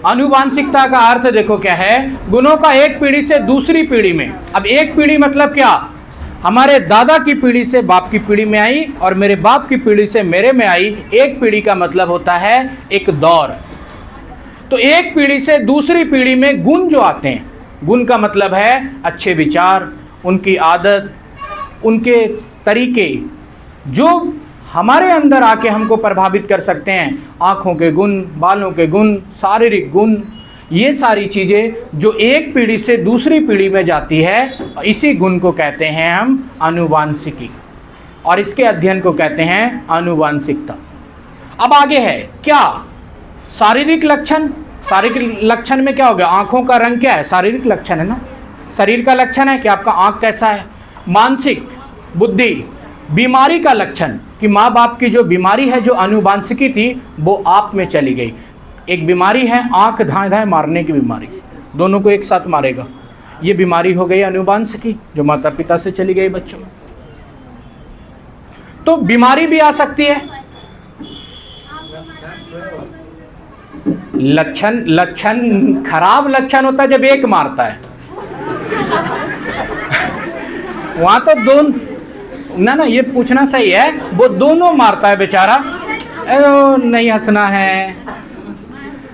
आनुवांशिकता का अर्थ देखो क्या है, गुणों का एक पीढ़ी से दूसरी पीढ़ी में। अब एक पीढ़ी मतलब क्या, हमारे दादा की पीढ़ी से बाप की पीढ़ी में आई और मेरे बाप की पीढ़ी से मेरे में आई। एक पीढ़ी का मतलब होता है एक दौर। तो एक पीढ़ी से दूसरी पीढ़ी में गुण जो आते हैं, गुण का मतलब है अच्छे विचार, उनकी आदत, उनके तरीके जो हमारे अंदर आके हमको प्रभावित कर सकते हैं। आँखों के गुण, बालों के गुण, शारीरिक गुण, ये सारी चीज़ें जो एक पीढ़ी से दूसरी पीढ़ी में जाती है, इसी गुण को कहते हैं हम आनुवांशिकी, और इसके अध्ययन को कहते हैं आनुवांशिकता। अब आगे है क्या, शारीरिक लक्षण। शारीरिक लक्षण में क्या हो गया, आँखों का रंग क्या है, शारीरिक लक्षण है ना, शरीर का लक्षण है कि आपका आँख कैसा है। मानसिक, बुद्धि, बीमारी का लक्षण कि माँ बाप की जो बीमारी है, जो आनुवांशिकी थी, वो आप में चली गई। एक बीमारी है आँख धाए धाए मारने की बीमारी, दोनों को एक साथ मारेगा, ये बीमारी हो गई आनुवांशिकी, जो माता पिता से चली गई बच्चों में। तो बीमारी भी आ सकती है। लक्षण खराब लक्षण होता है जब एक मारता है, वहां तो दोनों ना, ये पूछना सही है, वो दोनों मारता है बेचारा, नहीं हंसना है।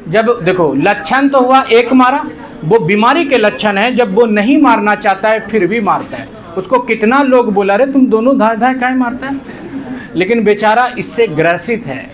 जब देखो लक्षण तो हुआ एक मारा, वो बीमारी के लक्षण है जब वो नहीं मारना चाहता है फिर भी मारता है। उसको कितना लोग बोला रहे तुम दोनों धाए धाए काहे मारता है, लेकिन बेचारा इससे ग्रसित है,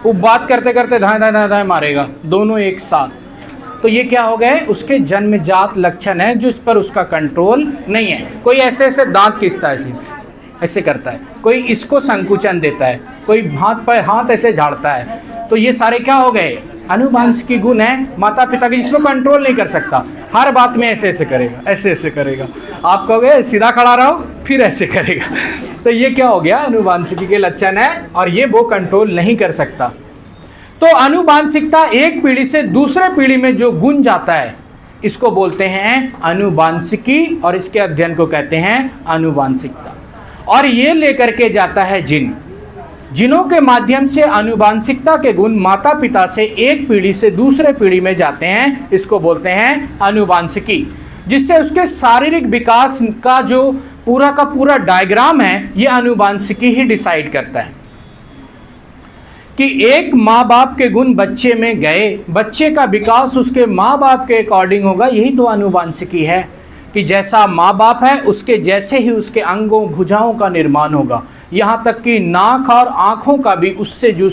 वो बात करते करते धाए धाए धाए धाए मारेगा, दोनों एक साथ। तो ये क्या हो गए, उसके जन्मजात लक्षण है जो इस पर उसका कंट्रोल नहीं है। कोई ऐसे ऐसे दांत खींचता है, ऐसे करता है, कोई इसको संकुचन देता है, कोई हाथ पर हाथ ऐसे झाड़ता है। तो ये सारे क्या हो गए, आनुवांशिकी गुण है माता पिता की, जिसको कंट्रोल नहीं कर सकता। हर बात में ऐसे ऐसे करेगा, ऐसे ऐसे करेगा, आप कहोगे सीधा खड़ा रहो, फिर ऐसे करेगा। तो ये क्या हो गया, आनुवांशिकी के लक्षण है, और ये वो कंट्रोल नहीं कर सकता। तो आनुवांशिकता एक पीढ़ी से दूसरे पीढ़ी में जो गुण जाता है, इसको बोलते हैं आनुवांशिकी, और इसके अध्ययन को कहते हैं आनुवांशिकता। और ये लेकर के जाता है जिन, जिनों के माध्यम से आनुवांशिकता के गुण माता पिता से एक पीढ़ी से दूसरे पीढ़ी में जाते हैं, इसको बोलते हैं आनुवांशिकी। जिससे उसके शारीरिक विकास का जो पूरा का पूरा डायग्राम है, ये आनुवांशिकी ही डिसाइड करता है कि एक माँ बाप के गुण बच्चे में गए, बच्चे का विकास उसके माँ बाप के अकॉर्डिंग होगा। यही तो आनुवांशिकी है कि जैसा माँ बाप है उसके जैसे ही उसके अंगों भुजाओं का निर्माण होगा, यहाँ तक कि नाक और आँखों का भी उससे जो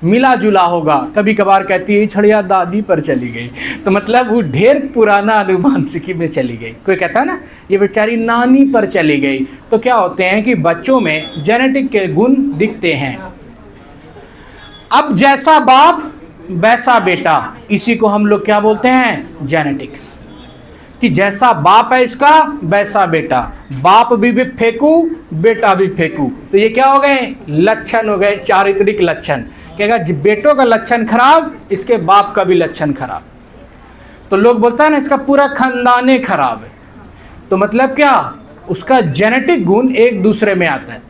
मिला जुला होगा। कभी कभार कहती है छड़िया दादी पर चली गई, तो मतलब वो ढेर पुराना आनुवांशिकी में चली गई। कोई कहता है ना ये बेचारी नानी पर चली गई। तो क्या होते हैं कि बच्चों में जेनेटिक के गुण दिखते हैं। अब जैसा बाप वैसा बेटा, इसी को हम लोग क्या बोलते हैं, जेनेटिक्स। कि जैसा बाप है इसका वैसा बेटा, बाप भी फेंकू बेटा भी फेंकू। तो ये क्या हो गए, लक्षण हो गए, चारित्रिक लक्षण। कहेगा बेटों का लक्षण खराब, इसके बाप का भी लक्षण खराब। तो लोग बोलता है ना इसका पूरा खानदान खराब है। तो मतलब क्या, उसका जेनेटिक गुण एक दूसरे में आता है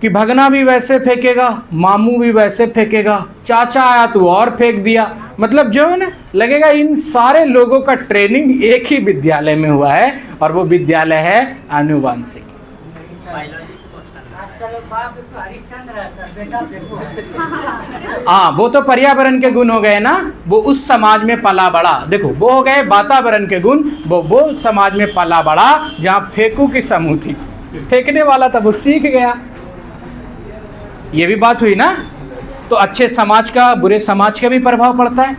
कि भगना भी वैसे फेंकेगा, मामू भी वैसे फेंकेगा, चाचा आया तो और फेंक दिया। मतलब जो है ना, लगेगा इन सारे लोगों का ट्रेनिंग एक ही विद्यालय में हुआ है, और वो विद्यालय है आनुवांशिक। हाँ, वो तो पर्यावरण के गुण हो गए ना, वो उस समाज में पला बड़ा। देखो वो हो गए वातावरण के गुण, वो समाज में पला बड़ा जहाँ फेंकू की समूह थी, फेंकने वाला था वो सीख गया। ये भी बात हुई ना। तो अच्छे समाज का बुरे समाज का भी प्रभाव पड़ता है।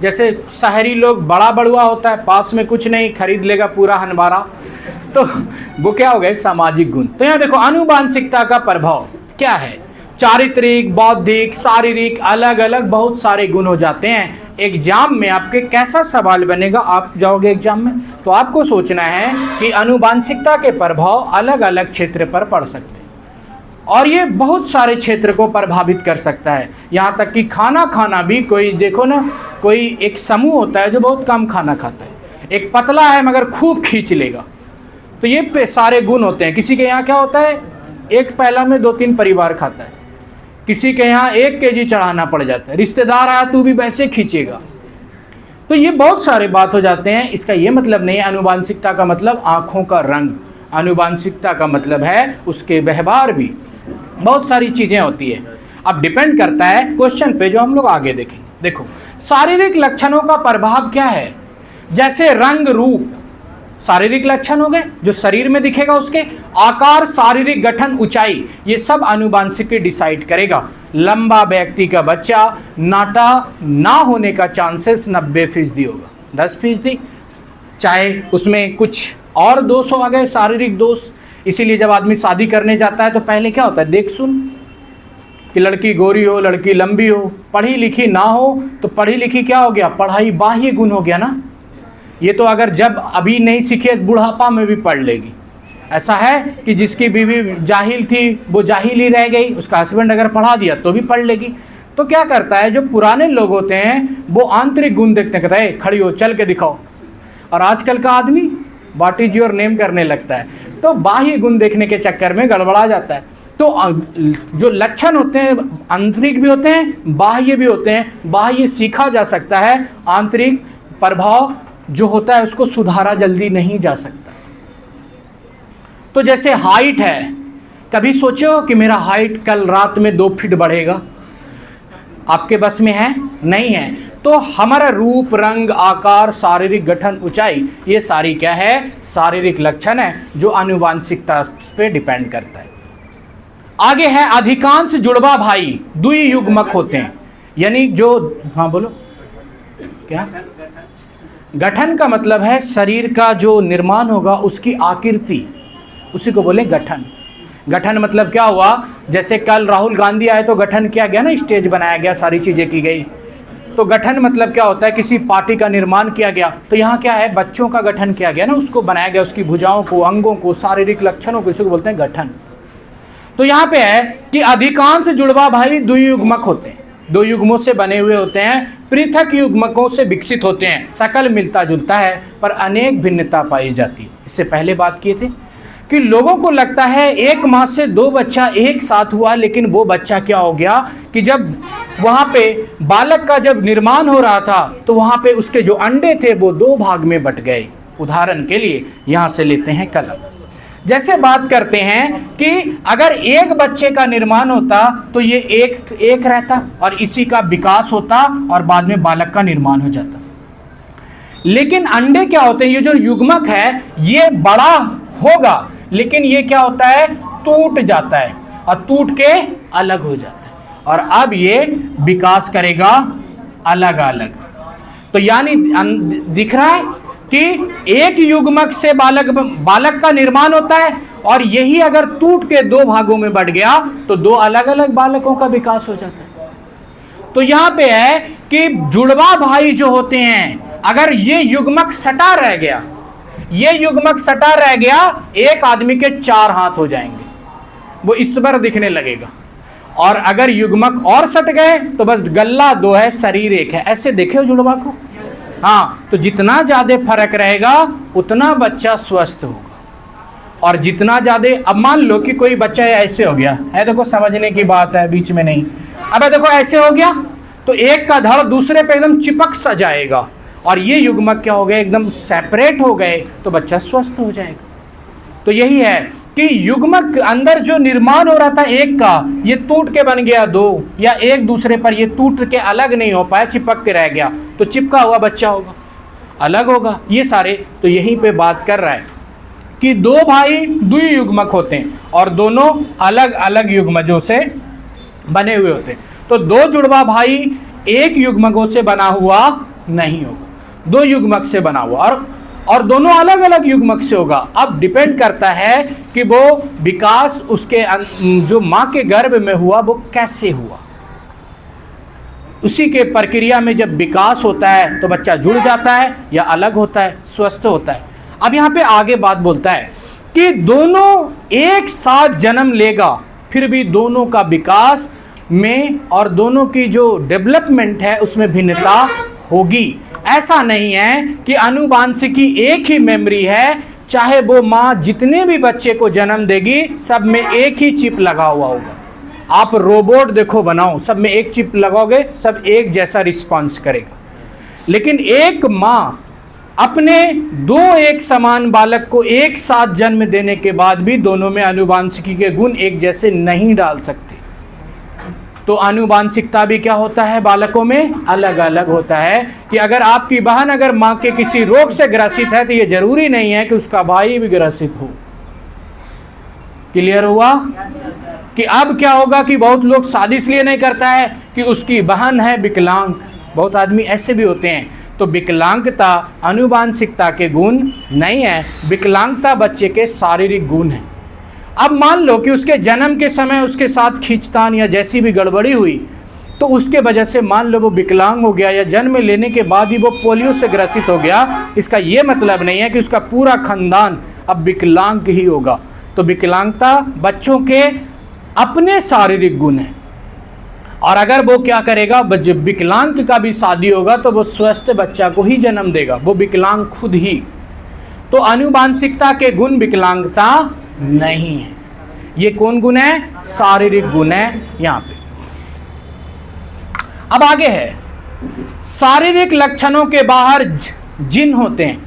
जैसे शहरी लोग, बड़ा बड़ुआ होता है, पास में कुछ नहीं, खरीद लेगा पूरा हनबारा, तो वो क्या हो गए, सामाजिक गुण। तो यहाँ देखो आनुवांशिकता का प्रभाव क्या है, चारित्रिक, बौद्धिक, शारीरिक, अलग अलग बहुत सारे गुण हो जाते हैं। एग्जाम में आपके कैसा सवाल बनेगा, आप जाओगे एग्जाम में तो आपको सोचना है कि आनुवांशिकता के प्रभाव अलग अलग क्षेत्र पर पड़ सकते हैं, और ये बहुत सारे क्षेत्र को प्रभावित कर सकता है। यहाँ तक कि खाना खाना भी, कोई देखो ना, कोई एक समूह होता है जो बहुत कम खाना खाता है, एक पतला है मगर खूब खींच लेगा। तो ये सारे गुण होते हैं। किसी के यहाँ क्या होता है, एक पैला में 2-3 परिवार खाता है, किसी के यहाँ 1 केजी चढ़ाना पड़ जाता है, रिश्तेदार आया तो भी वैसे खींचेगा। तो ये बहुत सारे बात हो जाते हैं। इसका ये मतलब नहीं है आनुवांशिकता का मतलब आँखों का रंग, आनुवांशिकता का मतलब है उसके व्यवहार भी, बहुत सारी चीज़ें होती है। अब डिपेंड करता है क्वेश्चन पे जो हम लोग आगे देखेंगे। देखो शारीरिक लक्षणों का प्रभाव क्या है, जैसे रंग रूप शारीरिक लक्षण हो गए जो शरीर में दिखेगा, उसके आकार, शारीरिक गठन, ऊंचाई, ये सब आनुवांशिकी डिसाइड करेगा। लंबा व्यक्ति का बच्चा नाटा ना होने का चांसेस 90% होगा, 10%, चाहे उसमें कुछ और दोष हो गए, शारीरिक दोष। इसीलिए जब आदमी शादी करने जाता है तो पहले क्या होता है, देख सुन कि लड़की गोरी हो, लड़की लंबी हो, पढ़ी लिखी ना हो, तो पढ़ी लिखी क्या हो गया, पढ़ाई बाह्य गुण हो गया ना। ये तो अगर जब अभी नहीं सीखे बुढ़ापा में भी पढ़ लेगी। ऐसा है कि जिसकी बीवी जाहिल थी वो जाहिल ही रह गई, उसका हस्बैंड अगर पढ़ा दिया तो भी पढ़ लेगी। तो क्या करता है, जो पुराने लोग होते हैं वो आंतरिक गुण देखते, कहता है खड़ी हो, चल के दिखाओ। और आजकल का आदमी व्हाट इज योर नेम करने लगता है, तो बाह्य गुण देखने के चक्कर में गड़बड़ा जाता है। तो जो लक्षण होते हैं आंतरिक भी होते हैं, बाह्य भी होते हैं। बाह्य सीखा जा सकता है, आंतरिक प्रभाव जो होता है उसको सुधारा जल्दी नहीं जा सकता। तो जैसे हाइट है, कभी सोचो कि मेरा हाइट कल रात में 2 फीट बढ़ेगा, आपके बस में है? नहीं है। तो हमारा रूप, रंग, आकार, शारीरिक गठन, ऊंचाई, ये सारी क्या है, शारीरिक लक्षण है जो आनुवांशिकता पे डिपेंड करता है। आगे है अधिकांश जुड़वा भाई द्वियुग्मक होते हैं, यानी जो, हाँ बोलो क्या, गठन का मतलब है शरीर का जो निर्माण होगा उसकी आकृति, उसी को बोले गठन। गठन मतलब क्या हुआ, जैसे कल राहुल गांधी आए तो गठन किया गया ना, स्टेज बनाया गया, सारी चीज़ें की गई। तो गठन मतलब क्या होता है, किसी पार्टी का निर्माण किया गया। तो यहाँ क्या है, बच्चों का गठन किया गया ना, उसको बनाया गया, उसकी भुजाओं को, अंगों को, शारीरिक लक्षणों को, इसी को बोलते हैं गठन। तो यहाँ पे है कि अधिकांश जुड़वा भाई द्वियुग्मक होते हैं, 2 युग्मों से बने हुए होते हैं, पृथक युग्मकों से विकसित होते हैं। सकल मिलता जुलता है पर अनेक भिन्नता पाई जाती है। इससे पहले बात किए थे कि लोगों को लगता है एक माँ से 2 बच्चा एक साथ हुआ, लेकिन वो बच्चा क्या हो गया कि जब वहाँ पे बालक का जब निर्माण हो रहा था तो वहाँ पे उसके जो अंडे थे वो 2 भाग में बट गए। उदाहरण के लिए यहाँ से लेते हैं कलम। जैसे बात करते हैं कि अगर एक बच्चे का निर्माण होता तो ये एक रहता और इसी का विकास होता और बाद में बालक का निर्माण हो जाता। लेकिन अंडे क्या होते हैं, ये जो युग्मक है ये बड़ा होगा, लेकिन ये क्या होता है, टूट जाता है और टूट के अलग हो जाता है और अब ये विकास करेगा अलग अलग। तो यानी दिख रहा है कि एक युग्मक से बालक का निर्माण होता है और यही अगर टूट के 2 भागों में बढ़ गया तो 2 अलग अलग बालकों का विकास हो जाता है। तो यहाँ पे है कि जुड़वा भाई जो होते हैं, अगर ये युग्मक सटा रह गया, ये युग्मक सटा रह गया, एक आदमी के 4 हाथ हो जाएंगे, वो ईश्वर दिखने लगेगा। और अगर युग्मक और सट गए तो बस गल्ला 2 है, शरीर 1 है। ऐसे देखे हो जुड़वा को? हाँ। तो जितना ज्यादा फर्क रहेगा उतना बच्चा स्वस्थ होगा। और जितना ज्यादा, अब मान लो कि कोई बच्चा ऐसे हो गया है, देखो समझने की बात है, बीच में नहीं। अब देखो ऐसे हो गया तो एक का धड़ दूसरे पे एकदम चिपक सा जाएगा और ये युग्मक क्या हो गए, एकदम सेपरेट हो गए, तो बच्चा स्वस्थ हो जाएगा। तो यही है कि युग्मक अंदर जो निर्माण हो रहा था एक का, ये टूट के बन गया 2, या एक दूसरे पर ये टूट के अलग नहीं हो पाया, चिपक के रह गया, तो चिपका हुआ बच्चा होगा, अलग होगा। ये सारे तो यहीं पे बात कर रहा है कि 2 भाई द्वियुग्मक होते हैं और दोनों अलग अलग युग्मजों से बने हुए होते हैं। तो 2 जुड़वा भाई एक युग्मकों से बना हुआ नहीं होगा, 2 युग्मक से बना हुआ और दोनों अलग अलग युग्मक से होगा। अब डिपेंड करता है कि वो विकास उसके जो माँ के गर्भ में हुआ वो कैसे हुआ, उसी के प्रक्रिया में जब विकास होता है तो बच्चा जुड़ जाता है या अलग होता है, स्वस्थ होता है। अब यहाँ पे आगे बात बोलता है कि दोनों एक साथ जन्म लेगा, फिर भी दोनों का विकास में और दोनों की जो डेवलपमेंट है उसमें भिन्नता होगी। ऐसा नहीं है कि आनुवांशिकी एक ही मेमोरी है, चाहे वो माँ जितने भी बच्चे को जन्म देगी सब में एक ही चिप लगा हुआ होगा। आप रोबोट देखो बनाओ, सब में एक चिप लगाओगे, सब एक जैसा रिस्पॉन्स करेगा। लेकिन एक माँ अपने दो एक समान बालक को एक साथ जन्म देने के बाद भी दोनों में आनुवांशिकी के गुण एक जैसे नहीं डाल सकती। तो आनुवांशिकता भी क्या होता है, बालकों में अलग अलग होता है। कि अगर आपकी बहन अगर माँ के किसी रोग से ग्रसित है तो ये जरूरी नहीं है कि उसका भाई भी ग्रसित हो। क्लियर हुआ? कि अब क्या होगा कि बहुत लोग शादी इसलिए नहीं करता है कि उसकी बहन है विकलांग, बहुत आदमी ऐसे भी होते हैं। तो विकलांगता आनुवांशिकता के गुण नहीं है, विकलांगता बच्चे के शारीरिक गुण है। अब मान लो कि उसके जन्म के समय उसके साथ खींचतान या जैसी भी गड़बड़ी हुई तो उसके वजह से मान लो वो विकलांग हो गया, या जन्म लेने के बाद ही वो पोलियो से ग्रसित हो गया। इसका ये मतलब नहीं है कि उसका पूरा खानदान अब विकलांग ही होगा। तो विकलांगता बच्चों के अपने शारीरिक गुण है। और अगर वो क्या करेगा, जब विकलांग का भी शादी होगा तो वो स्वस्थ बच्चा को ही जन्म देगा, वो विकलांग खुद ही। तो आनुवांशिकता के गुण विकलांगता नहीं है। ये कौन गुण है? शारीरिक गुण है यहाँ पे। अब आगे है, शारीरिक लक्षणों के बाहर जिन होते हैं,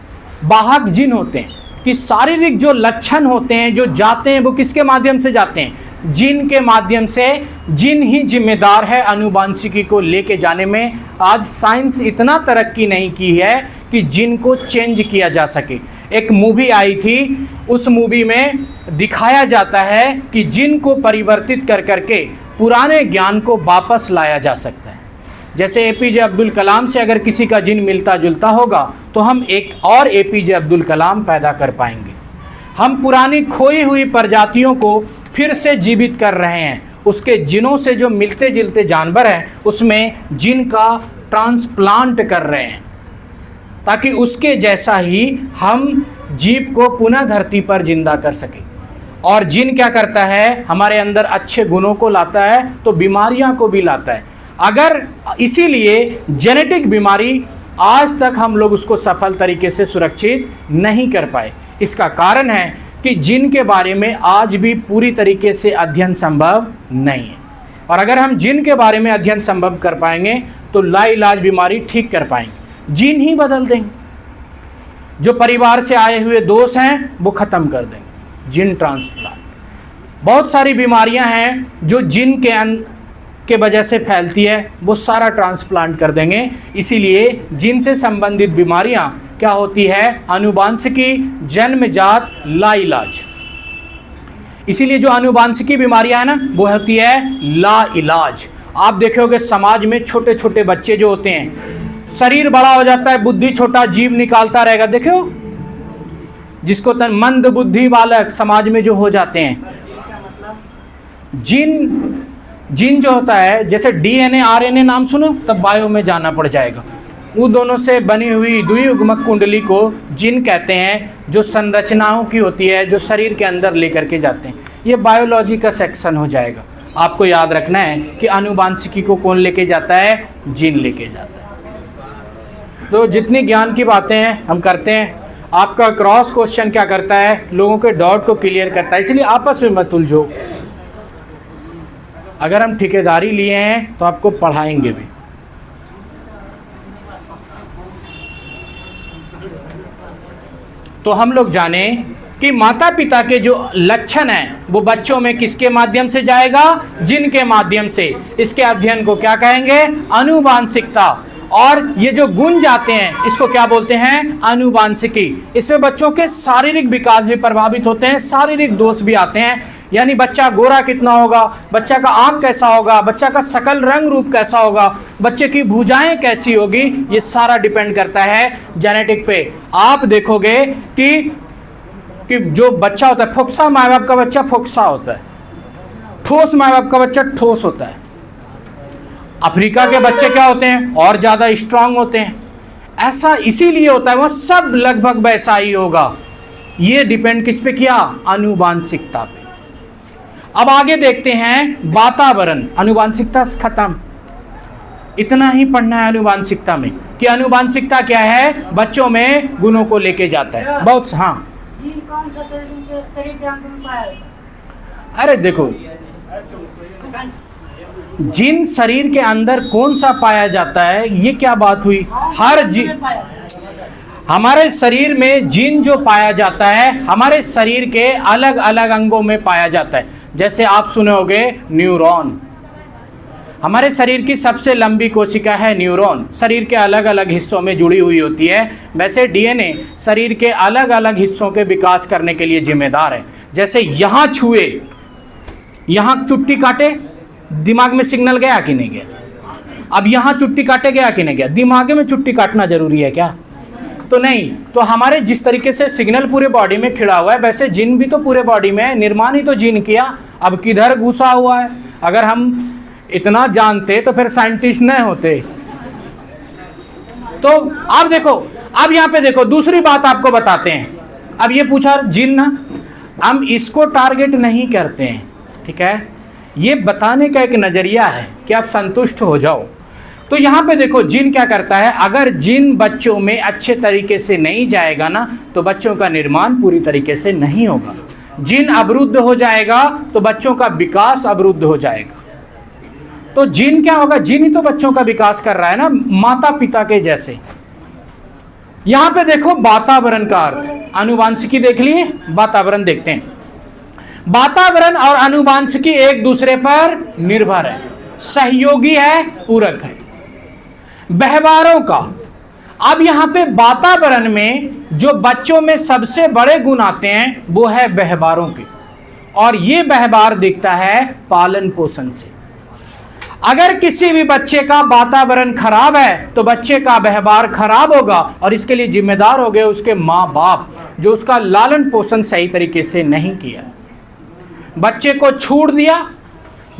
वाहक जिन होते हैं। कि शारीरिक जो लक्षण होते हैं जो जाते हैं वो किसके माध्यम से जाते हैं? जिन के माध्यम से। जिन ही जिम्मेदार है आनुवांशिकी को लेके जाने में। आज साइंस इतना तरक्की नहीं की है कि जिन को चेंज किया जा सके। एक मूवी आई थी, उस मूवी में दिखाया जाता है कि जिन को परिवर्तित कर करके पुराने ज्ञान को वापस लाया जा सकता है। जैसे एपीजे अब्दुल कलाम से अगर किसी का जिन मिलता जुलता होगा तो हम एक और एपीजे अब्दुल कलाम पैदा कर पाएंगे। हम पुरानी खोई हुई प्रजातियों को फिर से जीवित कर रहे हैं। उसके जिनों से जो मिलते जुलते जानवर हैं उसमें जिन का ट्रांसप्लांट कर रहे हैं, ताकि उसके जैसा ही हम जीव को पुनः धरती पर जिंदा कर सकें। और जिन क्या करता है, हमारे अंदर अच्छे गुणों को लाता है तो बीमारियां को भी लाता है। अगर इसीलिए जेनेटिक बीमारी आज तक हम लोग उसको सफल तरीके से सुरक्षित नहीं कर पाए। इसका कारण है कि जिन के बारे में आज भी पूरी तरीके से अध्ययन संभव नहीं है। और अगर हम जिन के बारे में अध्ययन संभव कर पाएंगे तो लाइलाज बीमारी ठीक कर पाएंगे, जिन ही बदल देंगे। जो परिवार से आए हुए दोष हैं वो खत्म कर देंगे, जिन ट्रांसप्लांट। बहुत सारी बीमारियां हैं जो जिन के वजह से फैलती है, वो सारा ट्रांसप्लांट कर देंगे। इसीलिए जिन से संबंधित बीमारियां क्या होती है? आनुवांशिकी, जन्मजात, लाइलाज। इसीलिए जो आनुवांशिकी बीमारियां है ना वो होती है लाइलाज। आप देखोगे समाज में छोटे छोटे बच्चे जो होते हैं, शरीर बड़ा हो जाता है, बुद्धि छोटा, जीव निकालता रहेगा। देखो जिसको मंद बुद्धि बालक समाज में जो हो जाते हैं। जिन जो होता है, जैसे डीएनए आरएनए नाम सुनो तब बायो में जाना पड़ जाएगा। वो दोनों से बनी हुई द्वियुग्मक कुंडली को जिन कहते हैं, जो संरचनाओं की होती है, जो शरीर के अंदर लेकर के जाते हैं। ये बायोलॉजी का सेक्शन हो जाएगा। आपको याद रखना है कि आनुवांशिकी को कौन लेके जाता है? जिन लेके जाता है। तो जितनी ज्ञान की बातें हैं हम करते हैं। आपका क्रॉस क्वेश्चन क्या करता है? लोगों के डाउट को क्लियर करता है। इसलिए आपस में मत उलझो। अगर हम ठेकेदारी लिए हैं तो आपको पढ़ाएंगे भी। तो हम लोग जाने कि माता पिता के जो लक्षण हैं वो बच्चों में किसके माध्यम से जाएगा? जिन के माध्यम से। इसके अध्ययन को क्या कहेंगे? आनुवांशिकता। और ये जो गुण जाते हैं इसको क्या बोलते हैं? आनुवांशिकी। इसमें बच्चों के शारीरिक विकास भी प्रभावित होते हैं, शारीरिक दोष भी आते हैं। यानी बच्चा गोरा कितना होगा, बच्चा का आंख कैसा होगा, बच्चा का सकल रंग रूप कैसा होगा, बच्चे की भुजाएं कैसी होगी, ये सारा डिपेंड करता है जेनेटिक पे। आप देखोगे कि जो बच्चा होता है, फोक्सा माँ बाप का बच्चा फोक्सा होता है, ठोस माँ बाप का बच्चा ठोस होता है। अफ्रीका के बच्चे क्या होते हैं? और ज़्यादा स्ट्रांग होते हैं। ऐसा इसीलिए होता है, वो सब लगभग वैसा ही होगा। ये डिपेंड किस पे किया? आनुवांशिकता पे। अब आगे देखते हैं वातावरण। आनुवांशिकता खत्म। इतना ही पढ़ना है आनुवांशिकता में कि आनुवांशिकता क्या है, बच्चों में गुणों को लेके जाता है। बहुत हाँ, कौन सा शरीर में पाया? अरे देखो जिन शरीर के अंदर कौन सा पाया जाता है, ये क्या बात हुई? हमारे शरीर में जिन जो पाया जाता है हमारे शरीर के अलग अलग अंगों में पाया जाता है। जैसे आप सुने होंगे न्यूरॉन, हमारे शरीर की सबसे लंबी कोशिका है न्यूरॉन, शरीर के अलग अलग हिस्सों में जुड़ी हुई होती है। वैसे डीएनए शरीर के अलग अलग हिस्सों के विकास करने के लिए जिम्मेदार है। जैसे यहाँ छुए, यहाँ चुट्टी काटे, दिमाग में सिग्नल गया कि नहीं गया? अब यहाँ चुट्टी काटे, गया कि नहीं गया? दिमाग में चुट्टी काटना जरूरी है क्या? तो नहीं। तो हमारे जिस तरीके से सिग्नल पूरे बॉडी में खिला हुआ है, वैसे जिन भी तो पूरे बॉडी में है, निर्माण ही तो जीन किया। अब किधर घुसा हुआ है? अगर हम इतना जानते तो फिर साइंटिस्ट नहीं होते। तो अब देखो, अब यहाँ पे देखो दूसरी बात आपको बताते हैं। अब ये पूछा जिन ना, हम इसको टारगेट नहीं करते हैं, ठीक है, ये बताने का एक नजरिया है कि आप संतुष्ट हो जाओ। तो यहाँ पे देखो जिन क्या करता है, अगर जिन बच्चों में अच्छे तरीके से नहीं जाएगा ना, तो बच्चों का निर्माण पूरी तरीके से नहीं होगा। जिन अवरुद्ध हो जाएगा तो बच्चों का विकास अवरुद्ध हो जाएगा। तो जिन क्या होगा? जिन ही तो बच्चों का विकास कर रहा है ना, माता पिता के जैसे। यहां पे देखो वातावरण का अर्थ, आनुवांशिकी देख लिए, वातावरण देखते हैं। वातावरण और आनुवांशिकी एक दूसरे पर निर्भर है, सहयोगी है, पूरक है। व्यवहारों का, अब यहां पे वातावरण में जो बच्चों में सबसे बड़े गुण आते हैं वो है व्यवहारों के, और ये व्यवहार दिखता है पालन पोषण से। अगर किसी भी बच्चे का वातावरण खराब है तो बच्चे का व्यवहार खराब होगा, और इसके लिए जिम्मेदार हो गए उसके माँ बाप, जो उसका लालन पोषण सही तरीके से नहीं किया। बच्चे को छूट दिया,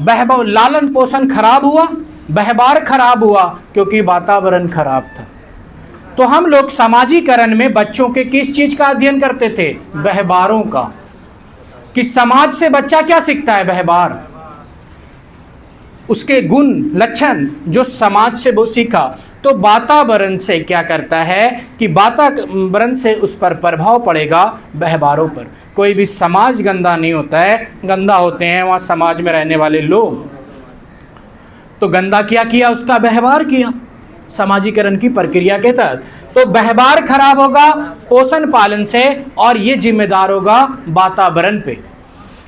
लालन पोषण खराब हुआ, व्यवहार खराब हुआ, क्योंकि वातावरण खराब था। तो हम लोग सामाजिकरण में बच्चों के किस चीज का अध्ययन करते थे? व्यवहारों का, कि समाज से बच्चा क्या सीखता है? व्यवहार, उसके गुण लक्षण जो समाज से वो सीखा। तो वातावरण से क्या करता है कि वातावरण से उस पर प्रभाव पड़ेगा व्यवहारों पर। कोई भी समाज गंदा नहीं होता है, गंदा होते हैं वहाँ समाज में रहने वाले लोग। तो गंदा क्या किया? उसका व्यवहार किया सामाजिकरण की प्रक्रिया के तहत। तो व्यवहार खराब होगा पोषण पालन से, और ये जिम्मेदार होगा वातावरण पे।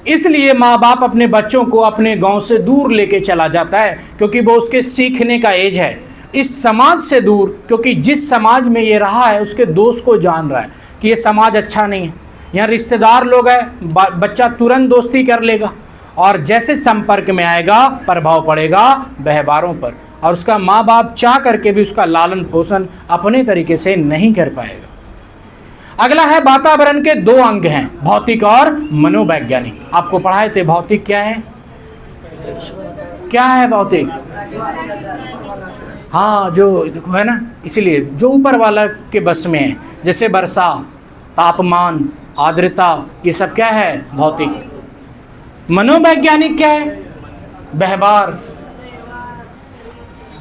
इसलिए माँ बाप अपने बच्चों को अपने गांव से दूर लेके चला जाता है, क्योंकि वो उसके सीखने का एज है। इस समाज से दूर, क्योंकि जिस समाज में ये रहा है उसके दोस्त को जान रहा है कि ये समाज अच्छा नहीं है, यहाँ रिश्तेदार लोग हैं, बच्चा तुरंत दोस्ती कर लेगा, और जैसे संपर्क में आएगा प्रभाव पड़ेगा व्यवहारों पर, और उसका माँ बाप चाह करके भी उसका लालन पोषण अपने तरीके से नहीं कर पाएगा। अगला है वातावरण के दो अंग हैं, भौतिक और मनोवैज्ञानिक। आपको पढ़ाए थे भौतिक क्या है? क्या है भौतिक? हाँ, जो देखो है ना, इसीलिए जो ऊपर वाला के बस में है, जैसे वर्षा, तापमान, आर्द्रता, ये सब क्या है? भौतिक। मनोवैज्ञानिक क्या है? व्यवहार।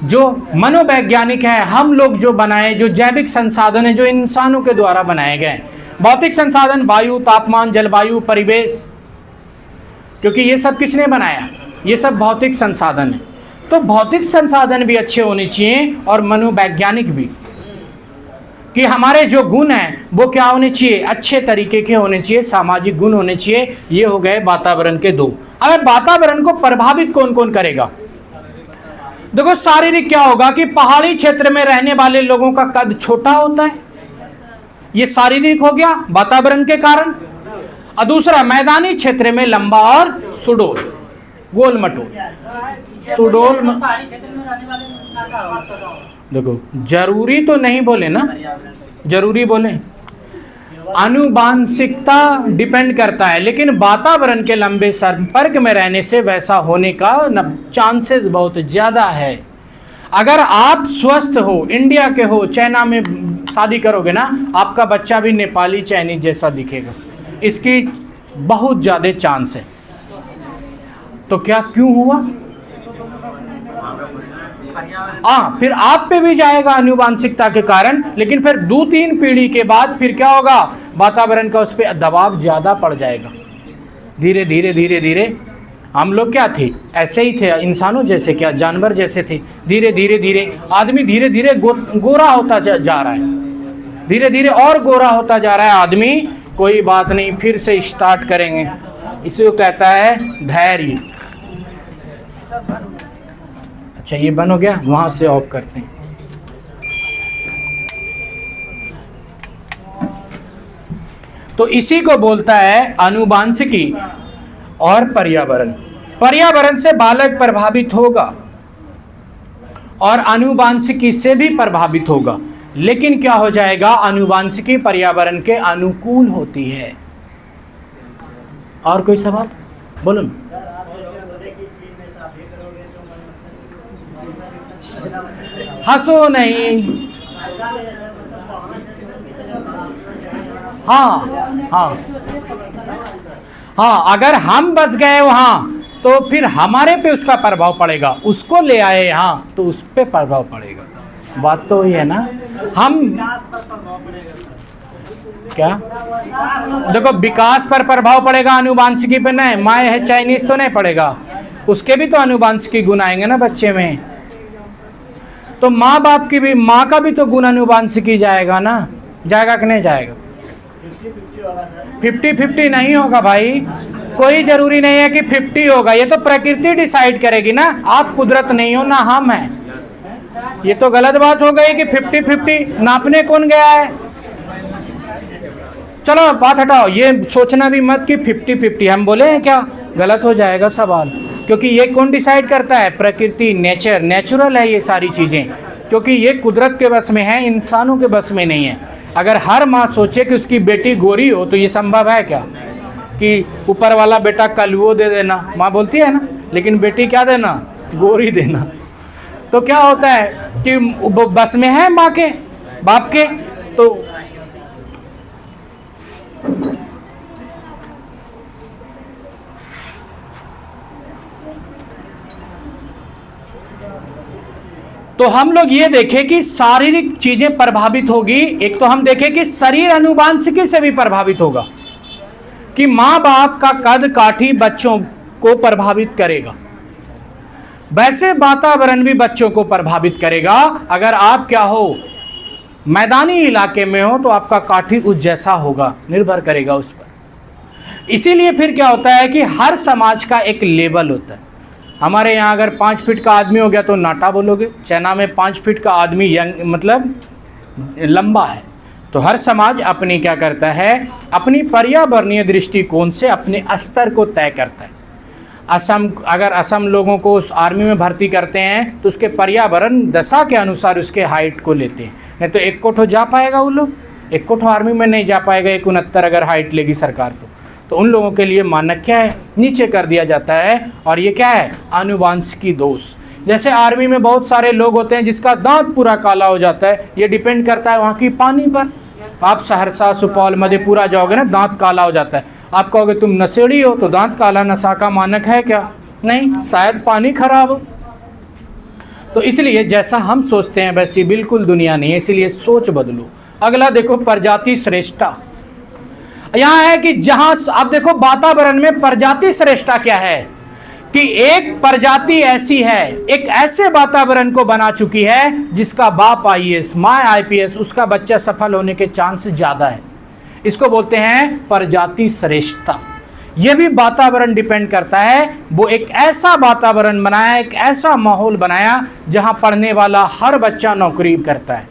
जो मनोवैज्ञानिक है, हम लोग जो बनाए, जो जैविक संसाधन है जो इंसानों के द्वारा बनाए गए। भौतिक संसाधन वायु, तापमान, जलवायु, परिवेश, क्योंकि ये सब किसने बनाया? ये सब भौतिक संसाधन है। तो भौतिक संसाधन भी अच्छे होने चाहिए और मनोवैज्ञानिक भी, कि हमारे जो गुण हैं वो क्या होने चाहिए? अच्छे तरीके के होने चाहिए, सामाजिक गुण होने चाहिए। ये हो गए वातावरण के दो। अब वातावरण को प्रभावित कौन कौन करेगा? देखो, शारीरिक क्या होगा कि पहाड़ी क्षेत्र में रहने वाले लोगों का कद छोटा होता है, ये शारीरिक हो गया वातावरण के कारण। और दूसरा, मैदानी क्षेत्र में लंबा और सुडौल, गोल मटोल, सुडौल। देखो, जरूरी तो नहीं बोले ना, जरूरी बोले, आनुवांशिकता डिपेंड करता है, लेकिन वातावरण के लंबे संपर्क में रहने से वैसा होने का चांसेस बहुत ज़्यादा है। अगर आप स्वस्थ हो, इंडिया के हो, चाइना में शादी करोगे ना, आपका बच्चा भी नेपाली चाइनीज जैसा दिखेगा, इसकी बहुत ज़्यादा चांस है। तो क्या क्यों हुआ? फिर आप पे भी जाएगा आनुवांशिकता के कारण, लेकिन फिर 2-3 पीढ़ी के बाद फिर क्या होगा? वातावरण का उस पर दबाव ज़्यादा पड़ जाएगा, धीरे धीरे धीरे धीरे हम लोग क्या थे, ऐसे ही थे, इंसानों जैसे, क्या जानवर जैसे थे। धीरे धीरे धीरे आदमी धीरे धीरे गोरा होता जा रहा है, धीरे धीरे और गोरा होता जा रहा है आदमी। कोई बात नहीं, फिर से स्टार्ट करेंगे। इसी को कहता है धैर्य। अच्छा ये बंद हो गया, वहां से ऑफ करते हैं। तो इसी को बोलता है आनुवांशिकी और पर्यावरण। पर्यावरण से बालक प्रभावित होगा और आनुवांशिकी से भी प्रभावित होगा, लेकिन क्या हो जाएगा, आनुवांशिकी पर्यावरण के अनुकूल होती है। और कोई सवाल बोलो ना। हंसो नहीं। हाँ हाँ हाँ, अगर हम बस गए वहां तो फिर हमारे पे उसका प्रभाव पड़ेगा, उसको ले आए यहाँ तो उस पे प्रभाव पड़ेगा। बात तो ये है ना। हम क्या देखो, विकास पर प्रभाव पड़ेगा, आनुवांशिकी पे नहीं। माँ है चाइनीज तो नहीं पड़ेगा, उसके भी तो आनुवांशिकी गुण आएंगे ना बच्चे में। तो माँ बाप की भी, माँ का भी तो गुण आनुवांशिकी जाएगा ना, जाएगा कि नहीं जाएगा? 50-50 नहीं होगा भाई, कोई जरूरी नहीं है कि 50 होगा। ये तो प्रकृति डिसाइड करेगी ना, आप कुदरत नहीं हो ना हम हैं। ये तो गलत बात हो गई कि 50-50 नापने कौन गया है। चलो बात हटाओ, ये सोचना भी मत कि 50-50 हम बोले हैं क्या, गलत हो जाएगा सवाल। क्योंकि ये कौन डिसाइड करता है? प्रकृति, नेचर, नेचुरल है ये सारी चीज़ें, क्योंकि ये कुदरत के बस में है, इंसानों के बस में नहीं है। अगर हर माँ सोचे कि उसकी बेटी गोरी हो तो ये संभव है क्या कि ऊपर वाला बेटा कलुओ दे देना, माँ बोलती है ना, लेकिन बेटी क्या देना, गोरी देना। तो क्या होता है कि बस में है माँ के, बाप के। तो हम लोग ये देखें कि शारीरिक चीजें प्रभावित होगी। एक तो हम देखें कि शरीर आनुवांशिकी से भी प्रभावित होगा, कि माँ बाप का कद काठी बच्चों को प्रभावित करेगा, वैसे वातावरण भी बच्चों को प्रभावित करेगा। अगर आप क्या हो, मैदानी इलाके में हो तो आपका काठी उस जैसा होगा, निर्भर करेगा उस पर। इसीलिए फिर क्या होता है कि हर समाज का एक लेवल होता है। हमारे यहाँ अगर 5 फीट का आदमी हो गया तो नाटा बोलोगे, चाइना में 5 फीट का आदमी यंग मतलब लंबा है। तो हर समाज अपनी क्या करता है, अपनी पर्यावरणीय दृष्टिकोण से अपने स्तर को तय करता है। असम, अगर असम लोगों को उस आर्मी में भर्ती करते हैं तो उसके पर्यावरण दशा के अनुसार उसके हाइट को लेते हैं। नहीं तो 1 कोठो जा पाएगा वो लोग, 1 कोठो आर्मी में नहीं जा पाएगा। 169 अगर हाइट लेगी सरकार तो उन लोगों के लिए मानक क्या है, नीचे कर दिया जाता है। और ये क्या है, आनुवांशिकी दोष। जैसे आर्मी में बहुत सारे लोग होते हैं जिसका दांत पूरा काला हो जाता है, ये डिपेंड करता है वहाँ की पानी पर। आप सहरसा, सुपौल, मधेपुरा जाओगे ना, दांत काला हो जाता है। आप कहोगे तुम नशेड़ी हो तो दांत काला नशा का मानक है क्या? नहीं, शायद पानी खराब हो। तो इसलिए जैसा हम सोचते हैं वैसी बिल्कुल दुनिया नहीं है, इसलिए सोच बदलो। अगला देखो, प्रजाति श्रेष्ठता। यहाँ है कि जहां आप देखो वातावरण में प्रजाति श्रेष्ठता क्या है, कि एक प्रजाति ऐसी है, एक ऐसे वातावरण को बना चुकी है जिसका बाप IAS, माँ IPS, उसका बच्चा सफल होने के चांस ज्यादा है। इसको बोलते हैं प्रजाति श्रेष्ठता। यह भी वातावरण डिपेंड करता है। वो एक ऐसा वातावरण बनाया, एक ऐसा माहौल बनाया जहां पढ़ने वाला हर बच्चा नौकरी करता है,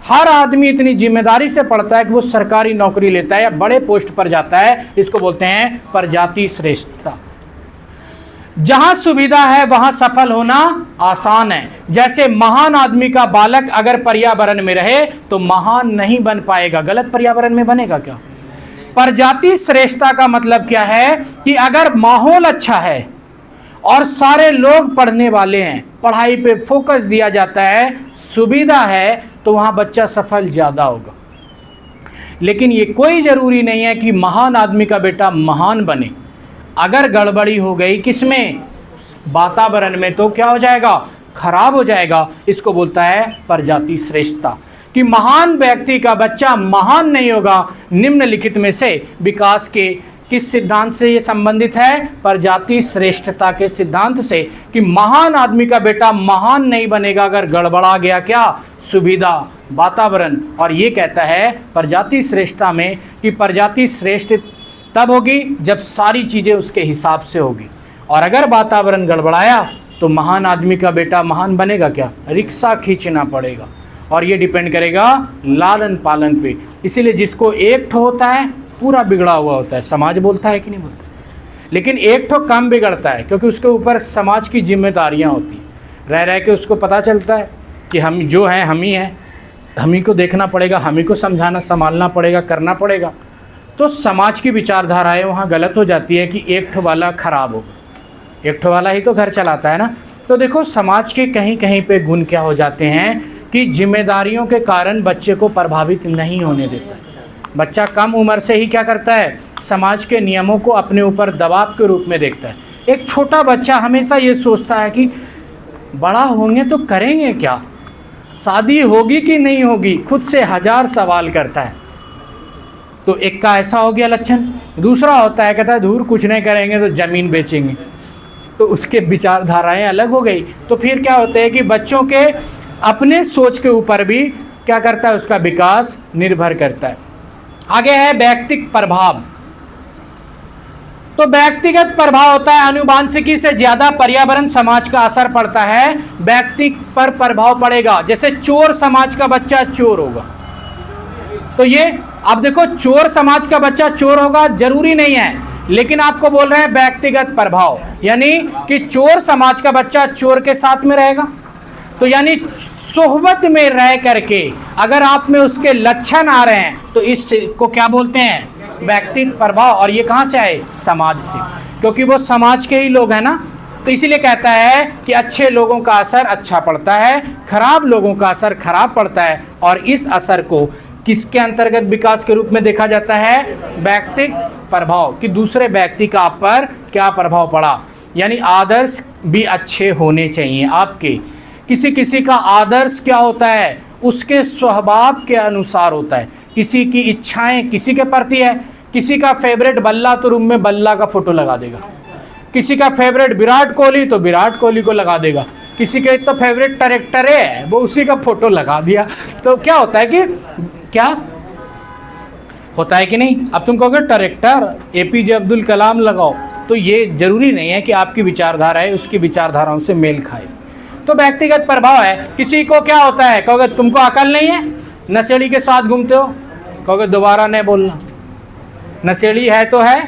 हर आदमी इतनी जिम्मेदारी से पढ़ता है कि वो सरकारी नौकरी लेता है या बड़े पोस्ट पर जाता है। इसको बोलते हैं प्रजाति श्रेष्ठता। जहां सुविधा है वहां सफल होना आसान है। जैसे महान आदमी का बालक अगर पर्यावरण में रहे तो महान नहीं बन पाएगा, गलत पर्यावरण में बनेगा क्या? प्रजाति श्रेष्ठता का मतलब क्या है कि अगर माहौल अच्छा है और सारे लोग पढ़ने वाले हैं, पढ़ाई पे फोकस दिया जाता है, सुविधा है, तो वहां बच्चा सफल ज्यादा होगा। लेकिन ये कोई जरूरी नहीं है कि महान आदमी का बेटा महान बने। अगर गड़बड़ी हो गई किसमें, वातावरण में, तो क्या हो जाएगा, खराब हो जाएगा। इसको बोलता है प्रजाति श्रेष्ठता, कि महान व्यक्ति का बच्चा महान नहीं होगा निम्नलिखित में से विकास के किस सिद्धांत से ये संबंधित है? प्रजाति श्रेष्ठता के सिद्धांत से, कि महान आदमी का बेटा महान नहीं बनेगा अगर गड़बड़ा गया क्या? सुविधा, वातावरण। और ये कहता है प्रजाति श्रेष्ठता में कि प्रजाति श्रेष्ठ तब होगी जब सारी चीज़ें उसके हिसाब से होगी, और अगर वातावरण गड़बड़ाया तो महान आदमी का बेटा महान बनेगा क्या? रिक्शा खींचना पड़ेगा। और ये डिपेंड करेगा लालन पालन पे। इसीलिए जिसको एक ठो होता है पूरा बिगड़ा हुआ होता है, समाज बोलता है कि नहीं बोलता, लेकिन एक ठो कम बिगड़ता है क्योंकि उसके ऊपर समाज की जिम्मेदारियां होती हैं। रह रह के उसको पता चलता है कि हम जो हैं हम ही हैं, हम ही को देखना पड़ेगा, हम ही को समझाना संभालना पड़ेगा, करना पड़ेगा। तो समाज की विचारधाराएँ वहाँ गलत हो जाती है कि एक ठो वाला खराब हो, एक ठो वाला ही तो घर चलाता है ना। तो देखो समाज के कहीं कहीं पे गुण क्या हो जाते हैं कि जिम्मेदारियों के कारण बच्चे को प्रभावित नहीं होने देता है। बच्चा कम उम्र से ही क्या करता है? समाज के नियमों को अपने ऊपर दबाव के रूप में देखता है। एक छोटा बच्चा हमेशा ये सोचता है कि बड़ा होंगे तो करेंगे क्या, शादी होगी कि नहीं होगी, खुद से 1000 सवाल करता है। तो एक का ऐसा हो गया लक्षण। दूसरा होता है कहता है दूर कुछ नहीं करेंगे तो ज़मीन बेचेंगे, तो उसके विचारधाराएं अलग हो गई। तो फिर क्या होता है कि बच्चों के अपने सोच के ऊपर भी क्या करता है, उसका विकास निर्भर करता है। आगे है व्यक्तिगत प्रभाव। तो व्यक्तिगत प्रभाव होता है आनुवांशिकी से ज्यादा पर्यावरण समाज का असर पड़ता है, व्यक्ति पर प्रभाव पड़ेगा। जैसे चोर समाज का बच्चा चोर होगा, तो ये अब देखो चोर समाज का बच्चा चोर होगा जरूरी नहीं है, लेकिन आपको बोल रहे हैं व्यक्तिगत प्रभाव, यानी कि चोर समाज का बच्चा चोर के साथ में रहेगा। तो यानी सोहबत में रह करके अगर आप में उसके लक्षण आ रहे हैं तो इसको क्या बोलते हैं? व्यक्तिगत प्रभाव। और ये कहाँ से आए? समाज से, क्योंकि वो समाज के ही लोग हैं ना। तो इसीलिए कहता है कि अच्छे लोगों का असर अच्छा पड़ता है, खराब लोगों का असर खराब पड़ता है। और इस असर को किसके अंतर्गत विकास के रूप में देखा जाता है? व्यक्तिगत प्रभाव, कि दूसरे व्यक्ति का आप पर क्या प्रभाव पड़ा। यानी आदर्श भी अच्छे होने चाहिए आपके। किसी किसी का आदर्श क्या होता है? उसके स्वभाव के अनुसार होता है। किसी की इच्छाएं किसी के प्रति है, किसी का फेवरेट बल्ला तो रूम में बल्ला का फोटो लगा देगा, किसी का फेवरेट विराट कोहली तो विराट कोहली को लगा देगा, किसी के तो फेवरेट डायरेक्टर है वो उसी का फोटो लगा दिया। तो क्या होता है कि क्या होता है कि नहीं? अब तुम कहोगे डायरेक्टर APJ अब्दुल कलाम लगाओ, तो ये जरूरी नहीं है कि आपकी विचारधारा है उसकी विचारधाराओं से मेल खाए। तो व्यक्तिगत प्रभाव है। किसी को क्या होता है, कहोगे तुमको अकल नहीं है, नशेड़ी के साथ घूमते हो, कहोगे दोबारा नहीं बोलना। नशेड़ी है तो है